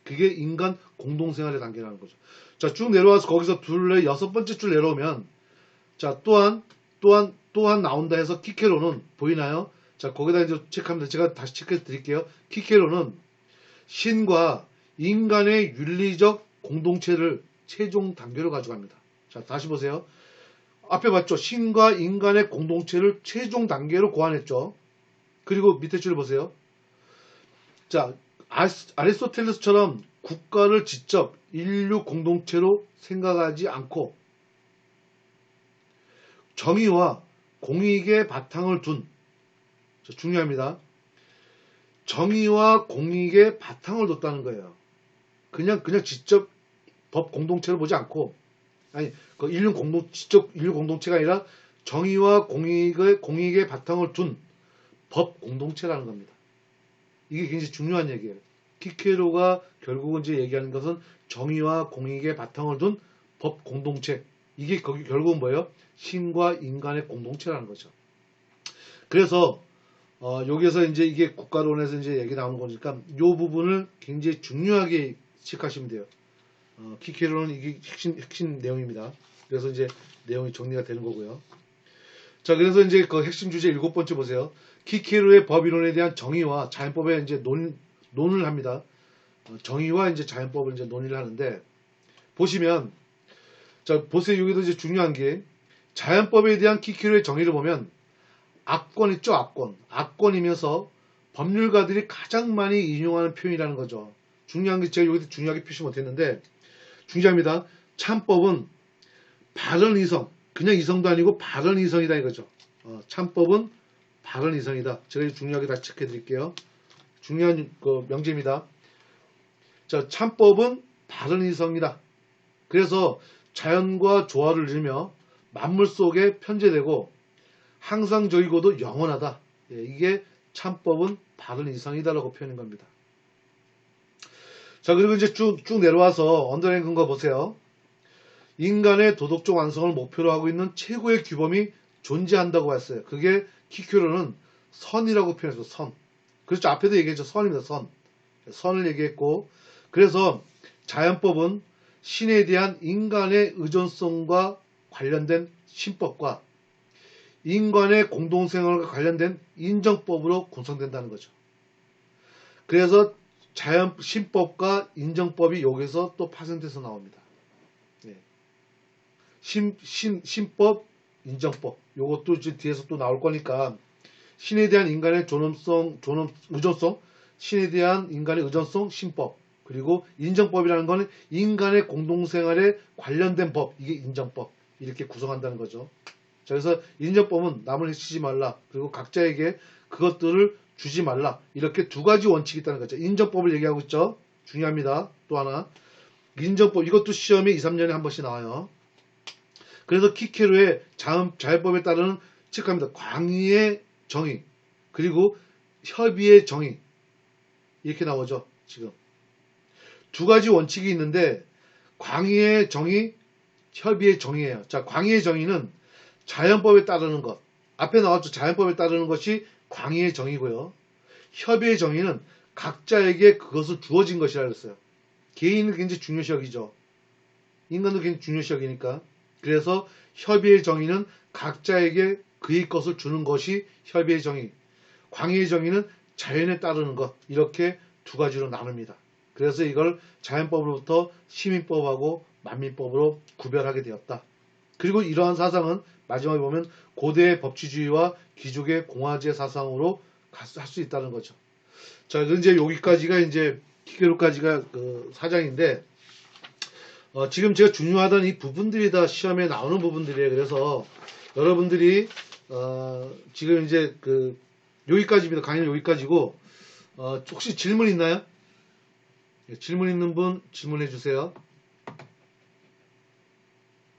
그게 인간 공동생활의 단계라는 거죠. 자, 쭉 내려와서 거기서 여섯 번째 줄 내려오면, 자, 또한 나온다 해서 키케로는 보이나요? 자, 거기다 이제 체크합니다. 제가 다시 체크해 드릴게요. 키케로는 신과 인간의 윤리적 공동체를 최종 단계로 가져갑니다. 자, 다시 보세요. 앞에 봤죠? 신과 인간의 공동체를 최종 단계로 고안했죠. 그리고 밑에 줄 보세요. 자, 아리스토텔레스처럼 국가를 직접 인류 공동체로 생각하지 않고 정의와 공익의 바탕을 둔, 중요합니다. 정의와 공익의 바탕을 뒀다는 거예요. 그냥 직접 법 공동체를 보지 않고, 아니, 그 직접 인류 공동체가 아니라 정의와 공익의 바탕을 둔 법 공동체라는 겁니다. 이게 굉장히 중요한 얘기예요. 키케로가 결국은 이제 얘기하는 것은 정의와 공익의 바탕을 둔 법 공동체. 이게 결국은 뭐예요? 신과 인간의 공동체라는 거죠. 그래서 여기에서 이제 이게 국가론에서 이제 얘기 나오는 거니까 이 부분을 굉장히 중요하게 체크하시면 돼요. 키케로는 이게 핵심 내용입니다. 그래서 이제 내용이 정리가 되는 거고요. 자, 그래서 이제 그 핵심 주제 7번째 보세요. 키케로의 법이론에 대한 정의와 자연법에 이제 논을 합니다. 정의와 이제 자연법을 이제 논의를 하는데, 보시면, 자, 보세요. 여기도 이제 중요한 게, 자연법에 대한 키케로의 정의를 보면, 악권 있죠, 악권. 악권이면서 법률가들이 가장 많이 인용하는 표현이라는 거죠. 중요한 게 제가 여기서 중요하게 표시 못했는데, 중요합니다. 참법은 바른 이성, 그냥 이성도 아니고 바른 이성이다 이거죠. 참법은 바른 이성이다. 제가 중요하게 다시 체크해 드릴게요. 중요한 그 명제입니다. 자, 참법은 바른 이성이다. 그래서 자연과 조화를 이루며 만물 속에 편재되고 항상적이고도 영원하다. 예, 이게 참법은 바른 이성이다라고 표현한 겁니다. 자, 그리고 이제 쭉 내려와서 언더라인 근거 보세요. 인간의 도덕적 완성을 목표로 하고 있는 최고의 규범이 존재한다고 했어요. 그게 키케로는 선이라고 표현해서 선. 그렇죠. 앞에도 얘기했죠. 선입니다. 선. 선을 얘기했고, 그래서 자연법은 신에 대한 인간의 의존성과 관련된 신법과 인간의 공동생활과 관련된 인정법으로 구성된다는 거죠. 그래서 신법과 인정법이 여기서 또 파생돼서 나옵니다. 네. 신법, 인정법. 요것도 이제 뒤에서 또 나올 거니까, 신에 대한 인간의 의존성, 신에 대한 인간의 의존성, 신법. 그리고 인정법이라는 거는 인간의 공동생활에 관련된 법, 이게 인정법. 이렇게 구성한다는 거죠. 자, 그래서 인정법은 남을 해치지 말라. 그리고 각자에게 그것들을 주지 말라. 이렇게 두 가지 원칙이 있다는 거죠. 인정법을 얘기하고 있죠. 중요합니다. 또 하나. 인정법, 이것도 시험에 2, 3년에 한 번씩 나와요. 그래서 키케로의 자연법에 따르는 체크합니다. 광의의 정의, 그리고 협의의 정의. 이렇게 나오죠. 지금. 두 가지 원칙이 있는데, 광의의 정의, 협의의 정의예요. 자, 광의의 정의는 자연법에 따르는 것. 앞에 나왔죠. 자연법에 따르는 것이 광의의 정의고요. 협의의 정의는 각자에게 그것을 주어진 것이라 그랬어요. 개인은 굉장히 중요시 여기죠. 인간도 굉장히 중요시 여기니까. 그래서 협의의 정의는 각자에게 그의 것을 주는 것이 협의의 정의. 광의의 정의는 자연에 따르는 것. 이렇게 두 가지로 나눕니다. 그래서 이걸 자연법으로부터 시민법하고 만민법으로 구별하게 되었다. 그리고 이러한 사상은 마지막에 보면 고대의 법치주의와 귀족의 공화제 사상으로 할 수 있다는 거죠. 자, 이제 여기까지가 이제 키케로까지가 그 사장인데, 지금 제가 중요하다는 이 부분들이 다 시험에 나오는 부분들이에요. 그래서 여러분들이 지금 이제 여기까지입니다. 강의는 여기까지고 혹시 질문 있나요? 질문 있는 분 질문해 주세요.